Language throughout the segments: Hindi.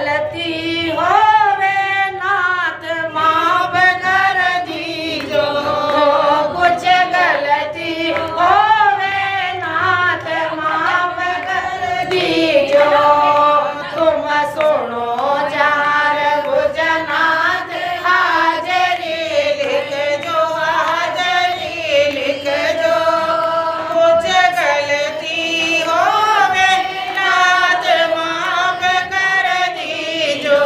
गलती होवे नाथ माफ कर दीजो, कुछ गलती होवे नाथ माफ कर दीजो। तुम सुनो चार भुजनाथ हाजरी लिख जो, हाजरी लिख जो। कुछ गलती होवे नाथ माफ कर दीजो।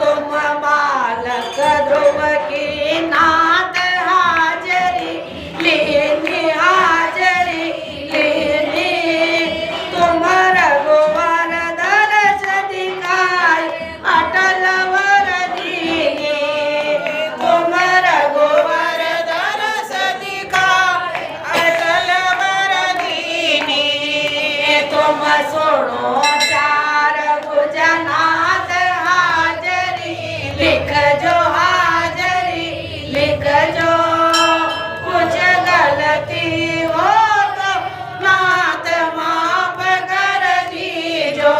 तुम बालक ध्रुव की नाथ हाजरी लेनी, हाजरी लेनी। तुम रघुवर दरस दिखाई अटल वर दीनी, तुम रघुवर दरस दिखाई अटल वर दीनी। तुम सुनो चार भुजनाथ हाजरी लिख जो, हाजरी लिख जो। कुछ गलती हो तो नाथ माफ कर दीजो,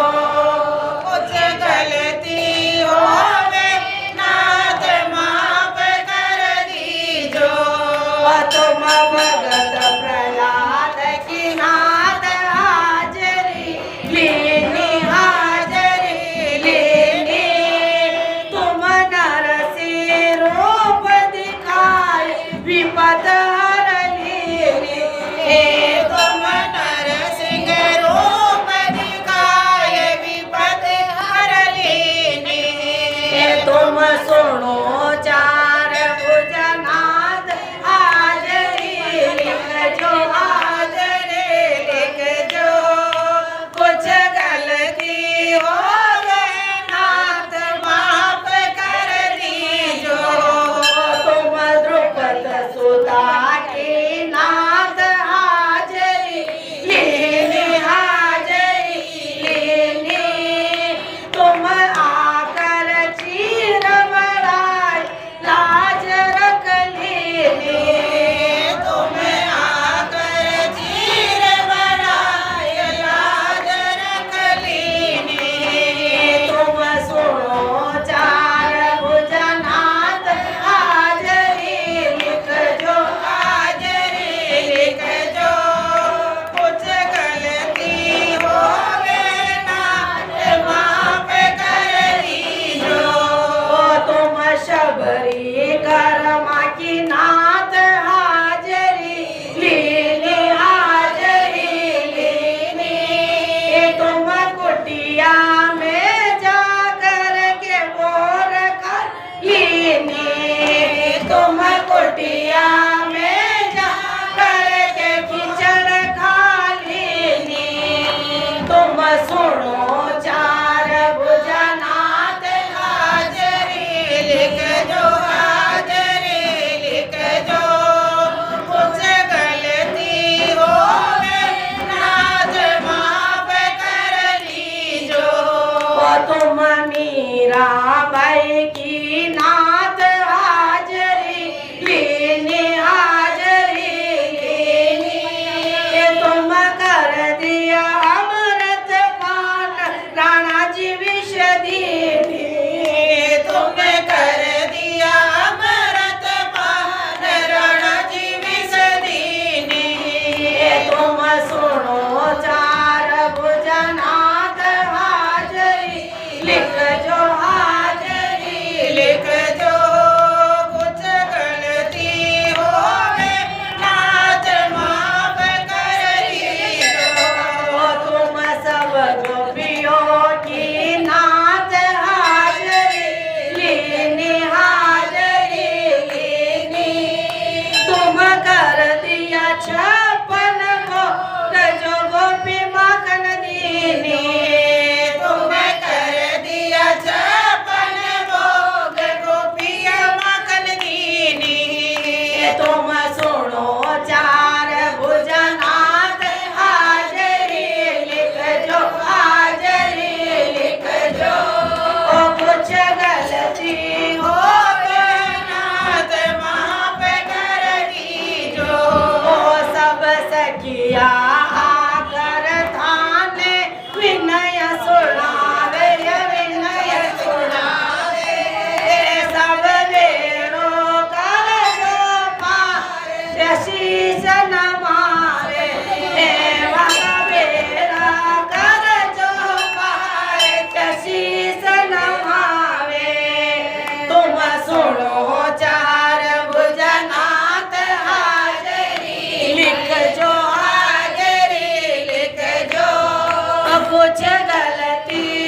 कुछ गलती होवे नाथ माफ कर दीजो। तुम भगत प्रहलाद की नाथ हाजरी लेनी, हाजरी लेनी। तुम नरसिंह रूप दिखाए विपद हर लेनी, तुम नरसिंह रूप दिखाए विपद हर लेनी। तुम सुनो चार भुजनाथ हाजरी लिख जो, हाजरी लिख जो। कुछ गलती होवे नाथ माफ कर दीजो। तुम द्रुपद सुता की नाथ हाजरी लेनी, हाजरी लेनी। तुम आकर चीर बढ़ाई लाज रख लेनी, तुम आकर चीर बढ़ाई लाज रख लेनी। तुम सुनो चार भुजनाथ हाजरी लिख जो, हाजरी लिख जो। कुछ गलती होवे नाथ माफ कर दीजो। तुम शबरी कर्मा की नाथ हाजरी लेनी, हाजरी लेनी। तुम कुटिया में जाकर के बोर कर लेनी, तुम कुटिया में जाकर के खिचड़ खा लेनी। तुम सुनो चार भुजनाथ हाजरी लिख जो, हाजरी लिख जो। कुछ गलती होवे नाथ माफ कर दीजो। तुम मीराबाई की नाथ हाजरी लेनी, हाजरी लेनी। तुम कर दिया अमृत पान राणा जी विष दीनी, तुम कर दिया अमृत पान राणा जी विष दीनी। तुम सुनो चार भुजनाथ हाजरी लिख जो, हाजरी लिख जो। कुछ गलती होवे नाथ माफ कर दीजो। तुम सब गोपियों की नाथ हाजरी लेनी, हाजरी लेनी। तुम कर दिया 56 भोग जो गोपी माखन दीनी, तुम कर दिया कुछ गलती